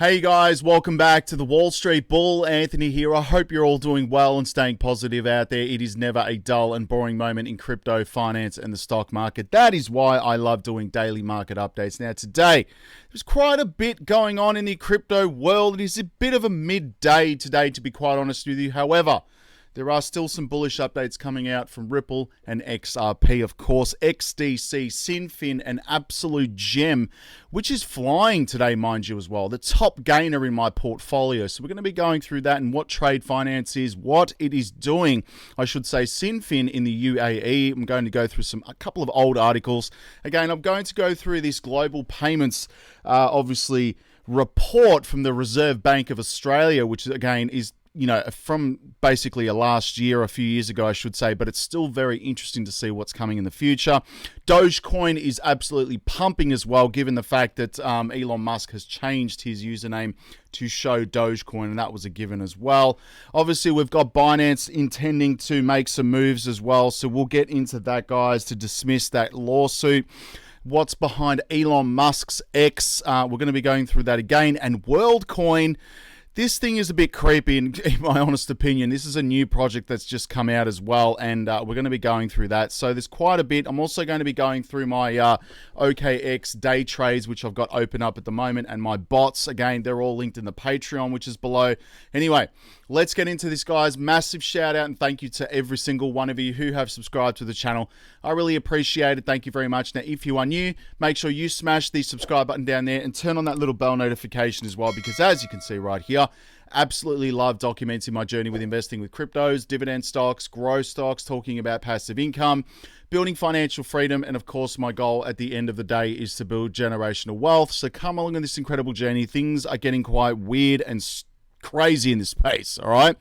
Hey guys, welcome back to the Wall Street Bull. Anthony here. I hope you're all doing well and staying positive out there. It is never a dull and boring moment in crypto, finance, and the stock market. That is why I love doing daily market updates. Now today, there's quite a bit going on in the crypto world. It is a bit of a midday today, to be quite honest with you. However, there are still some bullish updates coming out from Ripple and XRP, of course. XDC Xinfin, an absolute gem, which is flying today, mind you, as well. The top gainer in my portfolio. So we're going to be going through that and what trade finance is, what it is doing. I should say Xinfin in the UAE. I'm going to go through a couple of old articles. Again, I'm going to go through this global payments, obviously, report from the Reserve Bank of Australia, which again is from basically a few years ago, I should say, but it's still very interesting to see what's coming in the future. Dogecoin is absolutely pumping as well, given the fact that Elon Musk has changed his username to show Dogecoin, and that was a given as well. Obviously, we've got Binance intending to make some moves as well, so we'll get into that, guys, to dismiss that lawsuit. What's behind Elon Musk's X? We're going to be going through that again. And WorldCoin, this thing is a bit creepy, in my honest opinion. This is a new project that's just come out as well, and we're going to be going through that. So there's quite a bit. I'm also going to be going through my OKX day trades, which I've got open up at the moment, and my bots. Again, they're all linked in the Patreon, which is below. Anyway, let's get into this, guys. Massive shout out and thank you to every single one of you who have subscribed to the channel. I really appreciate it. Thank you very much. Now, if you are new, make sure you smash the subscribe button down there and turn on that little bell notification as well, because as you can see right here, absolutely love documenting my journey with investing with cryptos, dividend stocks, growth stocks, talking about passive income, building financial freedom, and of course my goal at the end of the day is to build generational wealth. So come along on this incredible journey. Things are getting quite weird and crazy in this space, all right?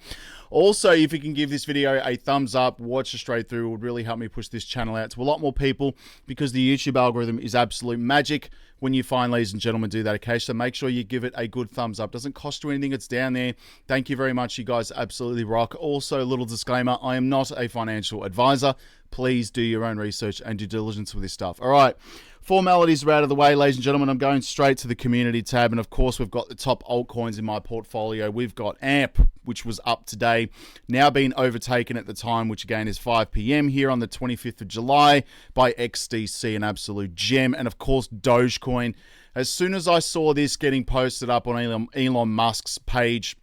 Also, if you can give this video a thumbs up, watch it straight through, it would really help me push this channel out to a lot more people, because the YouTube algorithm is absolute magic when you find, ladies and gentlemen, do that, okay? So make sure you give it a good thumbs up. Doesn't cost you anything. It's down there. Thank you very much. You guys absolutely rock. Also, a little disclaimer, I am not a financial advisor. Please do your own research and due diligence with this stuff. All right. Formalities are out of the way, ladies and gentlemen. I'm going straight to the community tab. And of course, we've got the top altcoins in my portfolio. We've got AMP, which was up today, now being overtaken at the time, which again is 5 p.m. here on the 25th of July by XDC, an absolute gem. And of course, Dogecoin. As soon as I saw this getting posted up on Elon Musk's page,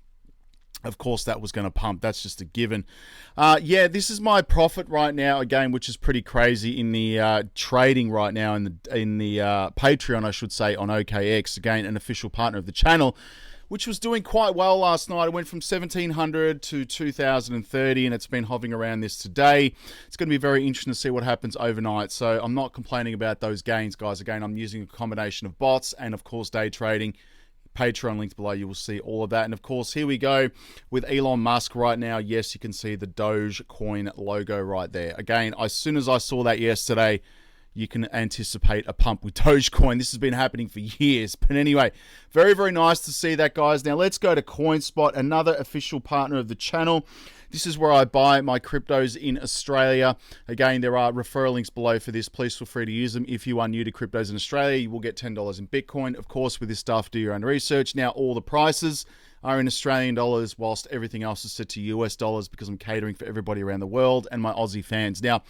of course, that was going to pump. That's just a given. Yeah, this is my profit right now, again, which is pretty crazy in the trading right now in the Patreon, I should say, on OKX. Again, an official partner of the channel, which was doing quite well last night. It went from 1,700 to 2,030, and it's been hovering around this today. It's going to be very interesting to see what happens overnight. So I'm not complaining about those gains, guys. Again, I'm using a combination of bots and, of course, day trading. Patreon links below, you will see all of that. And of course, here we go with Elon Musk right now. Yes, you can see the Dogecoin logo right there. Again, as soon as I saw that yesterday, you can anticipate a pump with Dogecoin. This has been happening for years. But anyway, very, very nice to see that, guys. Now let's go to Coinspot, another official partner of the channel. This is where I buy my cryptos in Australia. Again, there are referral links below for this. Please feel free to use them. If you are new to cryptos in Australia, you will get $10 in Bitcoin. Of course, with this stuff, do your own research. Now, all the prices are in Australian dollars, whilst everything else is set to US dollars, because I'm catering for everybody around the world and my Aussie fans. Now,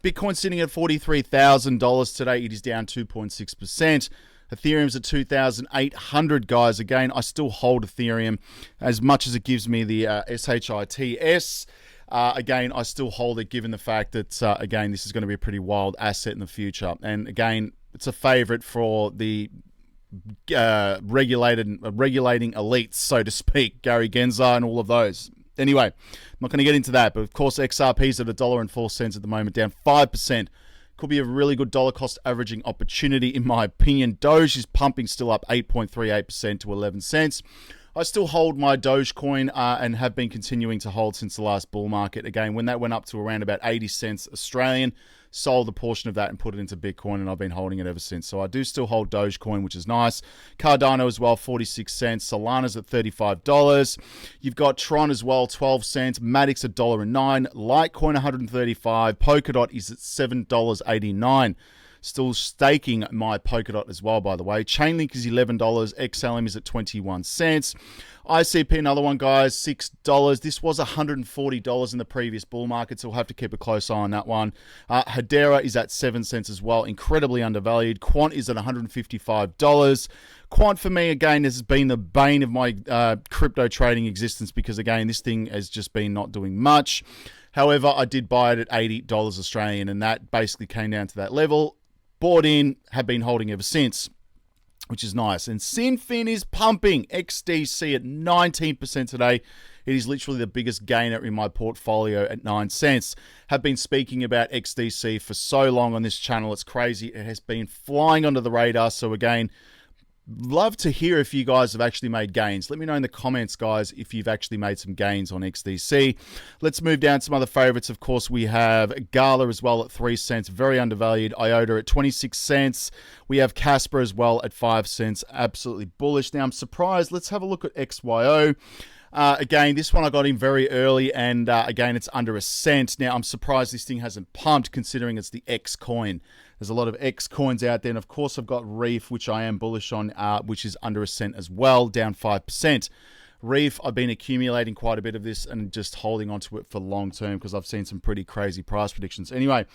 Bitcoin's sitting at $43,000 today. It is down 2.6%. Ethereum's at 2,800, guys. Again, I still hold Ethereum as much as it gives me the SHITS. Again, I still hold it, given the fact that, again, this is going to be a pretty wild asset in the future. And again, it's a favorite for the regulating elites, so to speak, Gary Gensler and all of those. Anyway, I'm not going to get into that, but of course, XRP's at $1.04 at the moment, down 5%. Could be a really good dollar cost averaging opportunity, in my opinion. Doge is pumping still up 8.38% to 11 cents. I still hold my Dogecoin and have been continuing to hold since the last bull market. Again, when that went up to around about 80 cents Australian, sold a portion of that and put it into Bitcoin, and I've been holding it ever since. So I do still hold Dogecoin, which is nice. Cardano as well, 46 cents. Solana's at $35. You've got Tron as well, 12 cents. Matic's at $1.09. Litecoin, 135. Polkadot is at $7.89. Still staking my Polkadot as well, by the way. Chainlink is $11. XLM is at 21 cents. ICP, another one, guys, $6. This was $140 in the previous bull market, so we'll have to keep a close eye on that one. Hedera is at 7 cents as well, incredibly undervalued. Quant is at $155. Quant, for me, again, has been the bane of my crypto trading existence because, again, this thing has just been not doing much. However, I did buy it at $80 Australian, and that basically came down to that level. Bought in, have been holding ever since, which is nice. And Xinfin is pumping. XDC at 19% today. It is literally the biggest gainer in my portfolio at 9 cents. Have been speaking about XDC for so long on this channel. It's crazy. It has been flying under the radar. So again, love to hear if you guys have actually made gains. Let me know in the comments, guys, if you've actually made some gains on XDC. Let's move down to some other favorites. Of course, we have Gala as well at 3 cents, very undervalued. IOTA at 26 cents. We have Casper as well at 5 cents, absolutely bullish. Now, I'm surprised. Let's have a look at XYO. Again, this one I got in very early, and again, it's under a cent. Now, I'm surprised this thing hasn't pumped, considering it's the X coin. There's a lot of X coins out there, and of course, I've got Reef, which I am bullish on, which is under a cent as well, down 5%. Reef, I've been accumulating quite a bit of this and just holding onto it for long term because I've seen some pretty crazy price predictions. Anyway,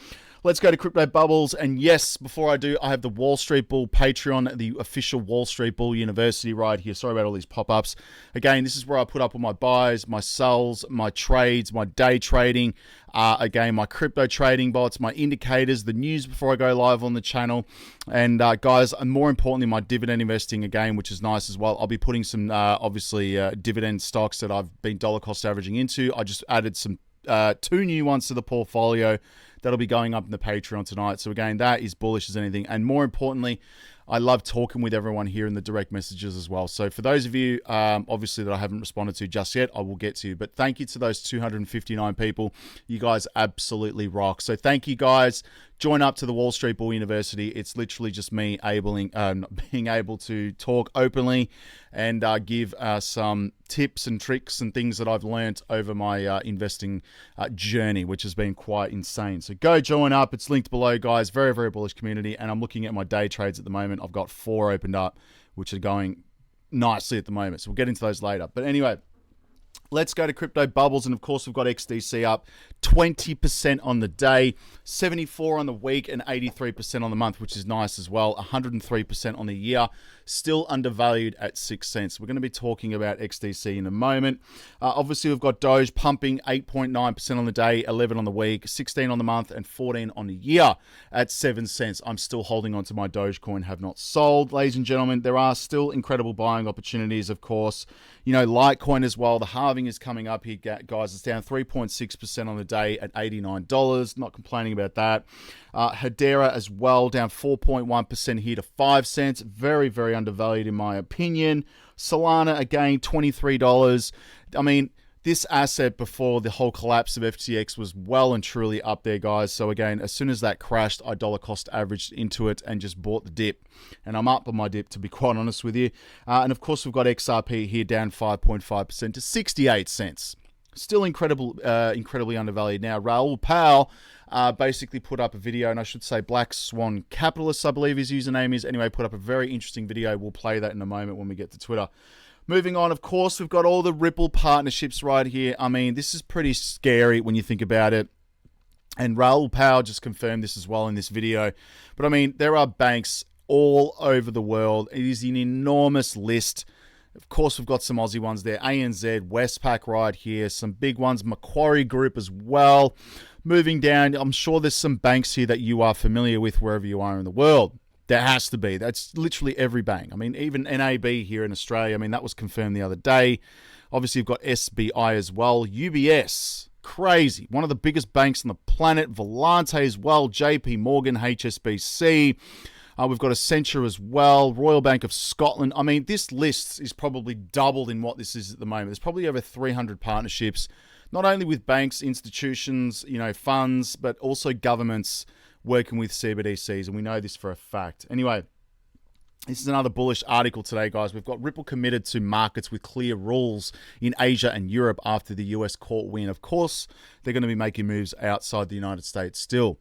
let's go to Crypto Bubbles. And yes, before I do, I have the Wall Street Bull Patreon, the official Wall Street Bull University right here. Sorry about all these pop-ups. Again, this is where I put up all my buys, my sells, my trades, my day trading. Again, my crypto trading bots, my indicators, the news before I go live on the channel. And guys, and more importantly, my dividend investing again, which is nice as well. I'll be putting some, obviously, dividend stocks that I've been dollar cost averaging into. I just added some 2 new ones to the portfolio that'll be going up in the Patreon tonight. So again, that is bullish as anything. And more importantly, I love talking with everyone here in the direct messages as well. So for those of you, obviously, that I haven't responded to just yet, I will get to you. But thank you to those 259 people. You guys absolutely rock. So thank you, guys. Join up to the Wall Street Bull University. It's literally just me being able to talk openly and give some tips and tricks and things that I've learned over my investing journey, which has been quite insane. So go join up. It's linked below, guys. Very, very bullish community. And I'm looking at my day trades at the moment. I've got 4 opened up, which are going nicely at the moment. So we'll get into those later. But anyway, let's go to Crypto Bubbles. And of course, we've got XDC up 20% on the day, 74 on the week, and 83% on the month, which is nice as well. 103% on the year, still undervalued at 6 cents. We're going to be talking about XDC in a moment. Obviously, we've got Doge pumping 8.9% on the day, 11 on the week, 16 on the month, and 14 on the year at 7 cents. I'm still holding on to my Dogecoin, have not sold. Ladies and gentlemen, there are still incredible buying opportunities, of course. You know, Litecoin as well. The halving is coming up here, guys. It's down 3.6% on the day at $89. Not complaining about that. Hedera as well, down 4.1% here to 5 cents. Very, very undervalued in my opinion. Solana, again, $23. I mean, this asset before the whole collapse of FTX was well and truly up there, guys. So again, as soon as that crashed, I dollar cost averaged into it and just bought the dip. And I'm up on my dip, to be quite honest with you. And of course, we've got XRP here down 5.5% to 68 cents. Still incredibly undervalued. Now, Raoul Pal basically put up a video, and I should say Black Swan Capitalists, I believe his username is. Anyway, put up a very interesting video. We'll play that in a moment when we get to Twitter. Moving on, of course, we've got all the Ripple partnerships right here. I mean, this is pretty scary when you think about it. And Raoul Pal just confirmed this as well in this video. But I mean, there are banks all over the world. It is an enormous list. Of course, we've got some Aussie ones there. ANZ, Westpac right here. Some big ones. Macquarie Group as well. Moving down, I'm sure there's some banks here that you are familiar with wherever you are in the world. There has to be. That's literally every bank. I mean, even NAB here in Australia. I mean, that was confirmed the other day. Obviously, you've got SBI as well. UBS, crazy. One of the biggest banks on the planet. Volante as well. JP Morgan, HSBC. We've got Accenture as well. Royal Bank of Scotland. I mean, this list is probably doubled in what this is at the moment. There's probably over 300 partnerships, not only with banks, institutions, you know, funds, but also governments working with CBDCs, and we know this for a fact. Anyway, This is another bullish article today, guys. We've got Ripple committed to markets with clear rules in Asia and Europe after the US court win. Of course, they're going to be making moves outside the United States still.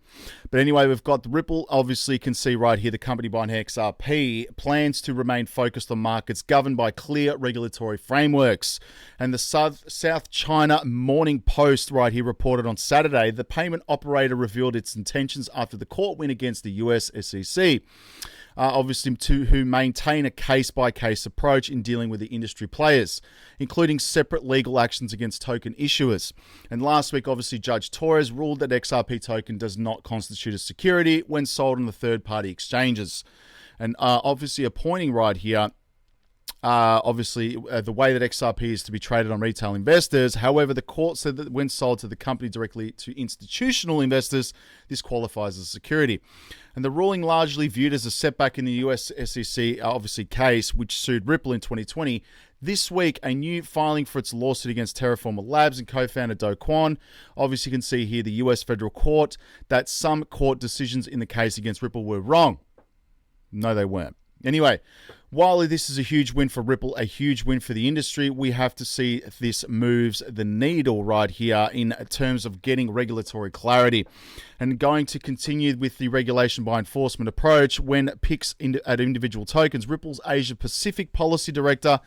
But anyway, we've got Ripple. Obviously, you can see right here, the company behind XRP plans to remain focused on markets governed by clear regulatory frameworks. And the South China Morning Post right here reported on Saturday, the payment operator revealed its intentions after the court win against the US SEC. Obviously, who maintain a case-by-case approach in dealing with the industry players, including separate legal actions against token issuers. And last week, obviously, Judge Torres ruled that XRP token does not constitute a security when sold on the third-party exchanges. And obviously, a pointing right here, the way that XRP is to be traded on retail investors. However, the court said that when sold to the company directly to institutional investors, this qualifies as security. And the ruling largely viewed as a setback in the US SEC, case, which sued Ripple in 2020. This week, a new filing for its lawsuit against Terraformer Labs and co-founder Do Kwon. Obviously, you can see here the US federal court that some court decisions in the case against Ripple were wrong. No, they weren't. Anyway, while this is a huge win for Ripple, a huge win for the industry, we have to see if this moves the needle right here in terms of getting regulatory clarity and going to continue with the regulation by enforcement approach when picks at individual tokens. Ripple's Asia Pacific Policy Director,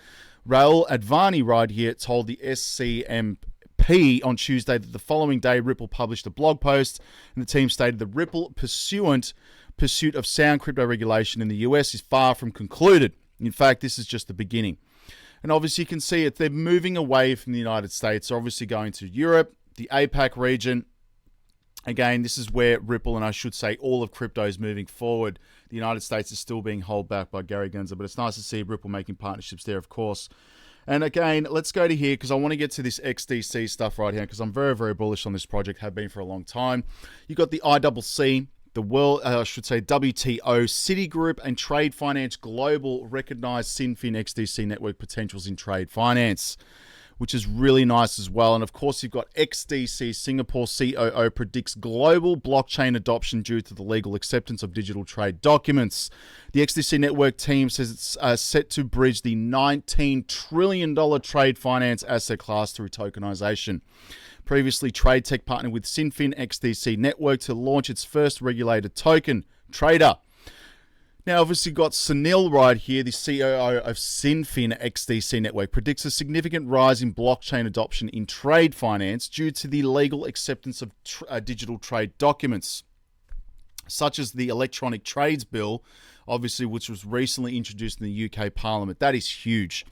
Rahul Advani right here, told the SCMP on Tuesday that the following day Ripple published a blog post and the team stated the Ripple pursuit of sound crypto regulation in the US is far from concluded. In fact, this is just the beginning. And obviously you can see it, they're moving away from the United States, they're obviously going to Europe, the APAC region. Again, this is where Ripple, and I should say all of crypto, is moving forward. The United States is still being held back by Gary Gensler, but it's nice to see Ripple making partnerships there, of course. And again, let's go to here because I want to get to this XDC stuff right here because I'm very, very bullish on this project, have been for a long time. You got the ICC, the WTO, Citigroup, and Trade Finance Global recognize Xinfin XDC Network potentials in trade finance, which is really nice as well. And of course, you've got XDC Singapore COO predicts global blockchain adoption due to the legal acceptance of digital trade documents. The XDC Network team says it's set to bridge the $19 trillion trade finance asset class through tokenization. Previously, TradeTech partnered with Xinfin XDC Network to launch its first regulated token, Trader. Now, obviously, got Sunil right here, the COO of Xinfin XDC Network, predicts a significant rise in blockchain adoption in trade finance due to the legal acceptance of digital trade documents, such as the Electronic Trades Bill, obviously, which was recently introduced in the UK Parliament. That is huge.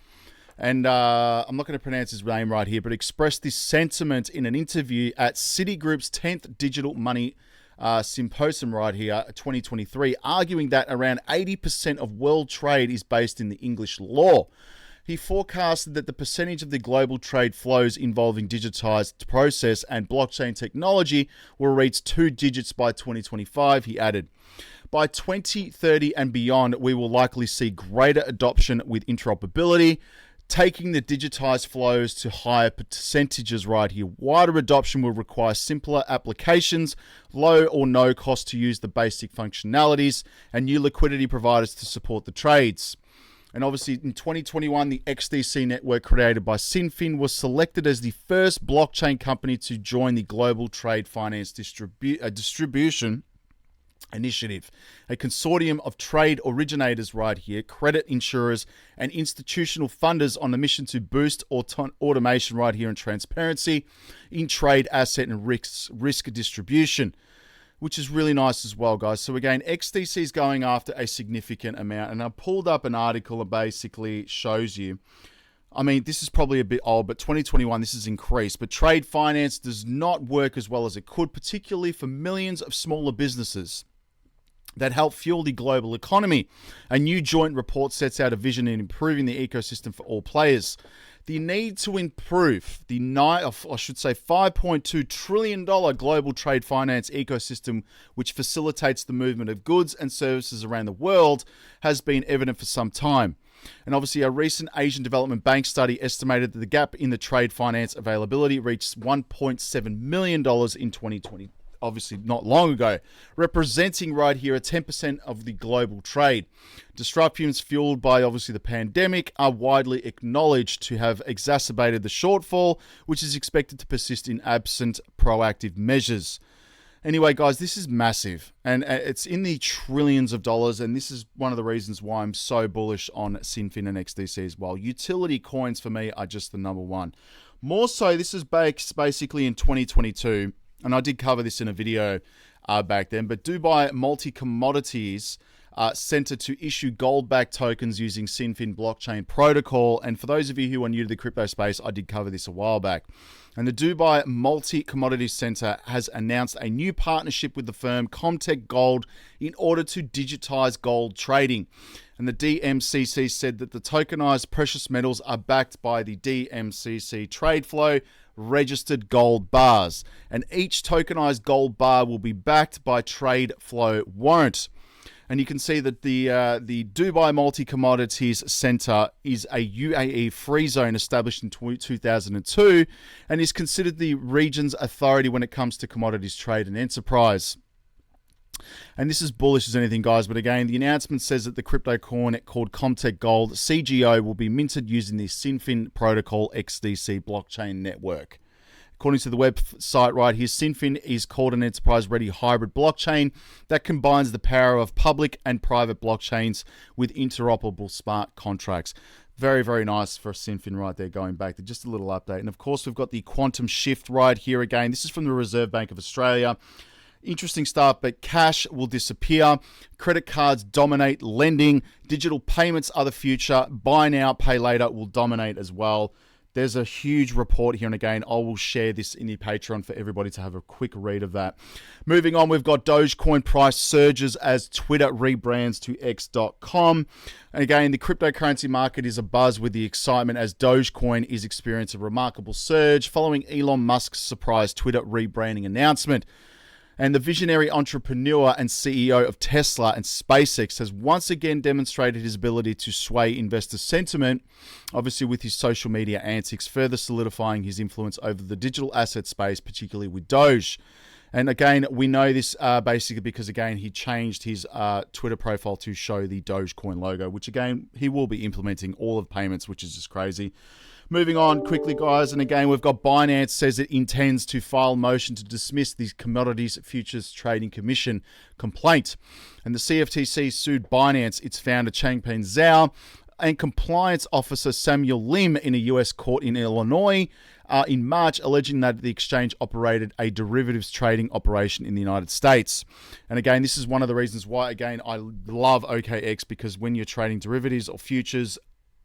And I'm not going to pronounce his name right here, but expressed this sentiment in an interview at Citigroup's 10th Digital Money Symposium right here, 2023, arguing that around 80% of world trade is based in the English law. He forecasted that the percentage of the global trade flows involving digitized process and blockchain technology will reach 2 digits by 2025, he added. By 2030 and beyond, we will likely see greater adoption with interoperability, taking the digitized flows to higher percentages right here. Wider adoption will require simpler applications, low or no cost to use the basic functionalities, and new liquidity providers to support the trades. And obviously in 2021, the XDC network created by Xinfin was selected as the first blockchain company to join the Global Trade Finance Distribution Initiative, a consortium of trade originators right here, credit insurers, and institutional funders on a mission to boost automation right here and transparency in trade asset and risk distribution, which is really nice as well, guys. So again, XDC is going after a significant amount, and I pulled up an article that basically shows you, I mean, this is probably a bit old, but 2021, this has increased. But trade finance does not work as well as it could, particularly for millions of smaller businesses that help fuel the global economy. A new joint report sets out a vision in improving the ecosystem for all players. The need to improve the $5.2 trillion global trade finance ecosystem, which facilitates the movement of goods and services around the world, has been evident for some time. And obviously, a recent Asian Development Bank study estimated that the gap in the trade finance availability reached $1.7 million in 2020. obviously not long ago, representing right here 10% of the global trade. Disruptions fueled by obviously the pandemic are widely acknowledged to have exacerbated the shortfall, which is expected to persist in absent proactive measures. Anyway, guys, this is massive, and it's in the trillions of dollars, and this is one of the reasons why I'm so bullish on Xinfin and XDC as well. Utility coins for me are just the number one. More so, this is basically in 2022, and I did cover this in a video back then, but Dubai Multi-Commodities Center to issue gold-backed tokens using Xinfin blockchain protocol. And for those of you who are new to the crypto space, I did cover this a while back. And the Dubai Multi-Commodities Center has announced a new partnership with the firm Comtech Gold in order to digitize gold trading. And the DMCC said that the tokenized precious metals are backed by the DMCC trade flow registered gold bars. And each tokenized gold bar will be backed by trade flow warrant. And you can see that the Dubai Multi-Commodities Center is a UAE free zone established in 2002 and is considered the region's authority when it comes to commodities trade and enterprise. And this is bullish as anything, guys. But again, the announcement says that the crypto coin called Comtech Gold, CGO, will be minted using the Xinfin protocol XDC blockchain network. According to the website right here, Xinfin is called an enterprise-ready hybrid blockchain that combines the power of public and private blockchains with interoperable smart contracts. Very, very nice for Xinfin right there, going back to just a little update. And of course, we've got the quantum shift right here again. This is from the Reserve Bank of Australia. Interesting stuff, but cash will disappear. Credit cards dominate lending. Digital payments are the future. Buy now, pay later will dominate as well. There's a huge report here, and again, I will share this in the Patreon for everybody to have a quick read of that. Moving on, we've got Dogecoin price surges as Twitter rebrands to X.com. And again, the cryptocurrency market is abuzz with the excitement as Dogecoin is experiencing a remarkable surge following Elon Musk's surprise Twitter rebranding announcement. And the visionary entrepreneur and CEO of Tesla and SpaceX has once again demonstrated his ability to sway investor sentiment, obviously with his social media antics, further solidifying his influence over the digital asset space, particularly with Doge. And again, we know this basically because, again, he changed his Twitter profile to show the Dogecoin logo, which, again, he will be implementing all of payments, which is just crazy. Moving on quickly, guys, and again, we've got Binance says it intends to file motion to dismiss the Commodities Futures Trading Commission complaint. And the CFTC sued Binance, its founder Changpeng Zhao, and compliance officer Samuel Lim in a US court in Illinois in March, alleging that the exchange operated a derivatives trading operation in the United States. And again, this is one of the reasons why, again, I love OKX, because when you're trading derivatives or futures,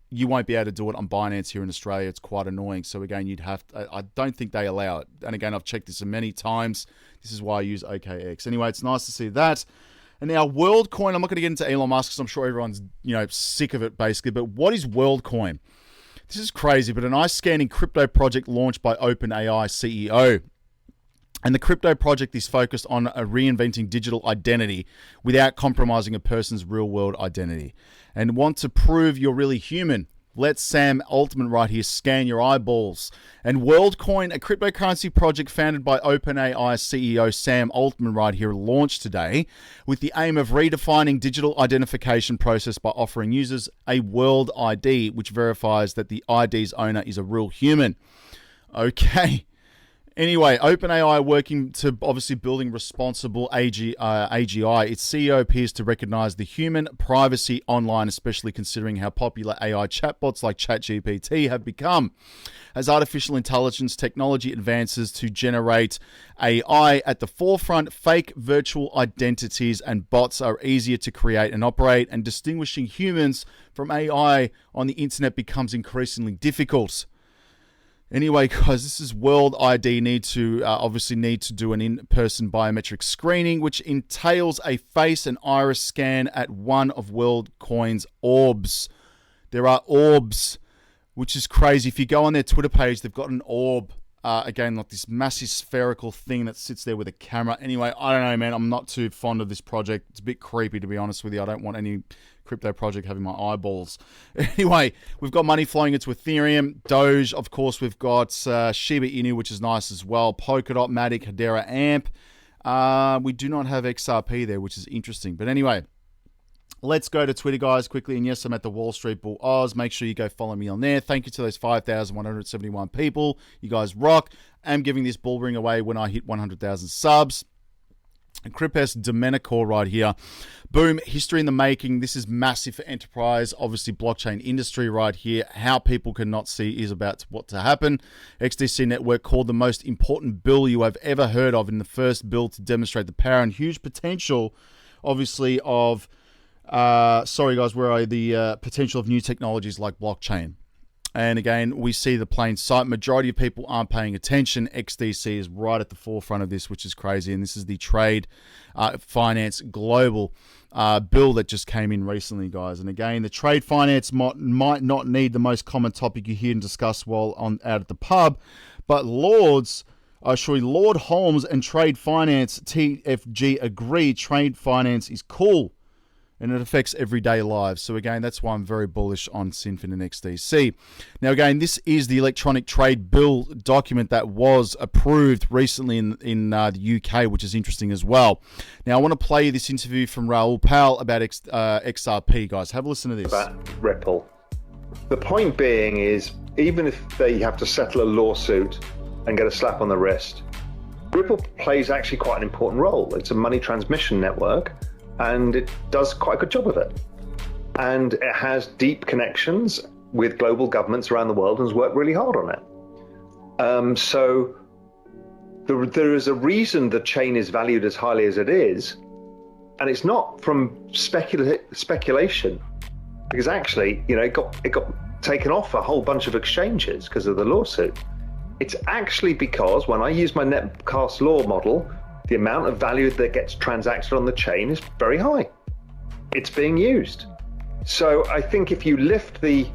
you won't be able to do it on Binance here in Australia. It's quite annoying. So again, you'd have to, I don't think they allow it. And again, I've checked this many times. This is why I use OKX. Anyway, it's nice to see that. And now WorldCoin, I'm not going to get into Elon Musk because I'm sure everyone's, sick of it basically. But what is WorldCoin? This is crazy, but an eye-scanning crypto project launched by OpenAI CEO. And the crypto project is focused on reinventing digital identity without compromising a person's real-world identity. And want to prove you're really human? Let Sam Altman right here scan your eyeballs. And WorldCoin, a cryptocurrency project founded by OpenAI CEO Sam Altman right here, launched today with the aim of redefining digital identification process by offering users a world ID, which verifies that the ID's owner is a real human. Okay. Anyway, OpenAI working to obviously building responsible AGI. Its CEO appears to recognize the human privacy online, especially considering how popular AI chatbots like ChatGPT have become. As artificial intelligence technology advances to generate AI at the forefront, fake virtual identities and bots are easier to create and operate, and distinguishing humans from AI on the internet becomes increasingly difficult. Anyway, guys, this is World ID need to do an in-person biometric screening, which entails a face and iris scan at one of WorldCoin's orbs. There are orbs, which is crazy. If you go on their Twitter page, they've got an orb. Again, like this massive spherical thing that sits there with a camera. Anyway, I don't know, man. I'm not too fond of this project. It's a bit creepy, to be honest with you. I don't want any crypto project having my eyeballs. Anyway, we've got money flowing into Ethereum, Doge. Of course, we've got Shiba Inu, which is nice as well. Polkadot, Matic, Hedera, AMP. We do not have XRP there, which is interesting. But anyway, let's go to Twitter, guys, quickly. And yes, I'm at the Wall Street Bull Oz. Make sure you go follow me on there. Thank you to those 5,171 people. You guys rock. I'm giving this bull ring away when I hit 100,000 subs. And Cripes Domenicor right here. Boom, history in the making. This is massive for enterprise. Obviously, blockchain industry right here. How people cannot see is about what to happen. XDC Network called the most important bill you have ever heard of in the first bill to demonstrate the power and huge potential, obviously, of, sorry guys, where are the potential of new technologies like blockchain. And again, we see the plain sight. Majority of people aren't paying attention. XDC is right at the forefront of this, which is crazy. And this is the Trade Finance Global bill that just came in recently, guys. And again, the trade finance might not need the most common topic you hear and discuss while out at the pub, but Lord Holmes and Trade Finance TFG agree trade finance is cool. And it affects everyday lives. So again, that's why I'm very bullish on Xinfin and XDC. Now again, this is the electronic trade bill document that was approved recently in the UK, which is interesting as well. Now I want to play this interview from Raoul Pal about XRP, guys. Have a listen to this. About Ripple. The point being is, even if they have to settle a lawsuit and get a slap on the wrist, Ripple plays actually quite an important role. It's a money transmission network, and it does quite a good job of it. And it has deep connections with global governments around the world and has worked really hard on it. So there is a reason the chain is valued as highly as it is, and it's not from speculation, because actually, it got taken off a whole bunch of exchanges because of the lawsuit. It's actually because when I use my netcast law model, the amount of value that gets transacted on the chain is very high. It's being used. So I think if you lift the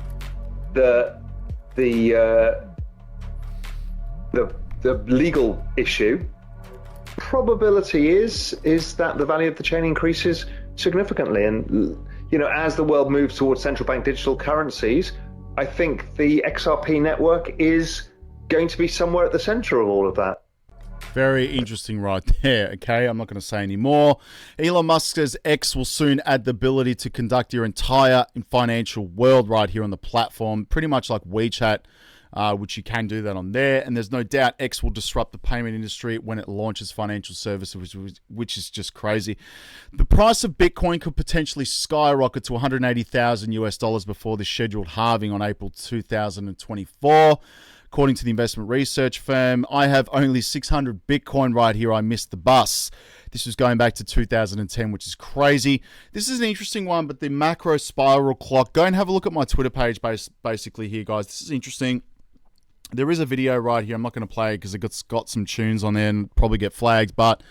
legal issue, probability is that the value of the chain increases significantly. And as the world moves towards central bank digital currencies, I think the XRP network is going to be somewhere at the center of all of that. Very interesting right there, okay? I'm not going to say any more. Elon Musk says X will soon add the ability to conduct your entire financial world right here on the platform, pretty much like WeChat, which you can do that on there. And there's no doubt X will disrupt the payment industry when it launches financial services, which is just crazy. The price of Bitcoin could potentially skyrocket to 180,000 US dollars before the scheduled halving on April 2024. According to the investment research firm, I have only 600 Bitcoin right here. I missed the bus. This was going back to 2010, which is crazy. This is an interesting one, but the macro spiral clock. Go and have a look at my Twitter page basically here, guys. This is interesting. There is a video right here. I'm not going to play it because it's got some tunes on there and probably get flagged, but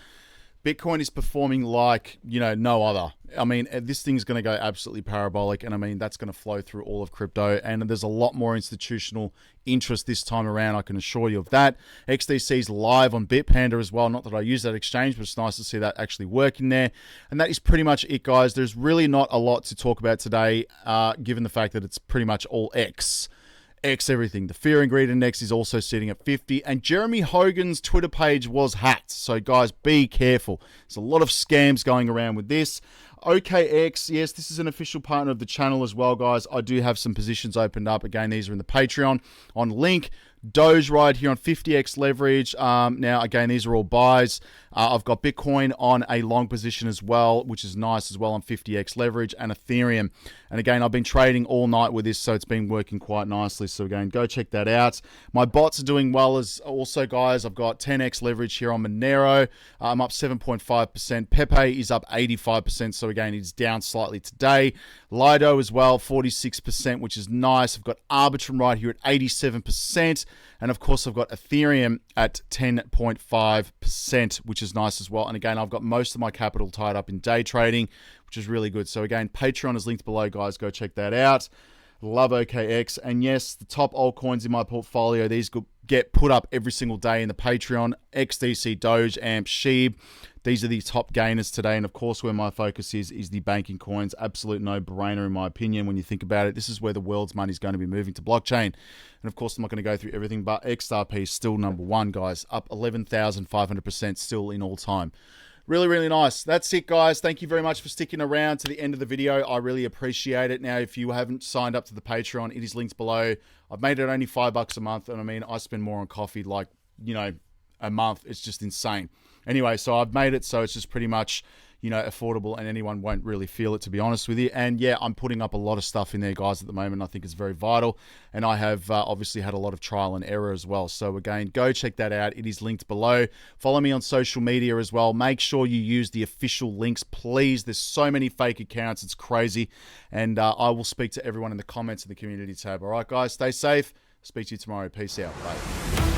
Bitcoin is performing like, no other. I mean, this thing's going to go absolutely parabolic, and I mean, that's going to flow through all of crypto, and there's a lot more institutional interest this time around, I can assure you of that. XDC's live on Bitpanda as well. Not that I use that exchange, but it's nice to see that actually working there. And that is pretty much it, guys. There's really not a lot to talk about today, given the fact that it's pretty much all X everything. The Fear and Greed Index is also sitting at 50, and Jeremy Hogan's Twitter page was hacked. So guys, be careful. There's a lot of scams going around with this. OKX, yes, this is an official partner of the channel as well, guys. I do have some positions opened up. Again, these are in the Patreon on link. Doge right here on 50x leverage. Now, again, these are all buys. I've got Bitcoin on a long position as well, which is nice as well on 50x leverage, and Ethereum. And again, I've been trading all night with this, so it's been working quite nicely. So again, go check that out. My bots are doing well as also, guys. I've got 10x leverage here on Monero. I'm up 7.5%. Pepe is up 85%. So again, it's down slightly today. Lido as well, 46%, which is nice. I've got Arbitrum right here at 87%. And of course, I've got Ethereum at 10.5%, which is nice as well. And again, I've got most of my capital tied up in day trading, which is really good. So again, Patreon is linked below, guys. Go check that out. Love OKX. And yes, the top altcoins in my portfolio, these get put up every single day in the Patreon. XDC, Doge, AMP, SHIB. These are the top gainers today. And of course, where my focus is the banking coins. Absolute no-brainer in my opinion when you think about it. This is where the world's money is going to be moving to blockchain. And of course, I'm not going to go through everything, but XRP is still number one, guys. Up 11,500% still in all time. Really, really nice. That's it, guys. Thank you very much for sticking around to the end of the video. I really appreciate it. Now, if you haven't signed up to the Patreon, it is linked below. I've made it only $5 a month. And I mean, I spend more on coffee like, you know, a month. It's just insane. Anyway, so I've made it so it's just pretty much, you know, affordable and anyone won't really feel it, to be honest with you. And yeah, I'm putting up a lot of stuff in there, guys, at the moment. I think it's very vital. And I have obviously had a lot of trial and error as well. So again, go check that out. It is linked below. Follow me on social media as well. Make sure you use the official links, please. There's so many fake accounts. It's crazy. And I will speak to everyone in the comments of the community tab. All right, guys, stay safe. Speak to you tomorrow. Peace out. Bye.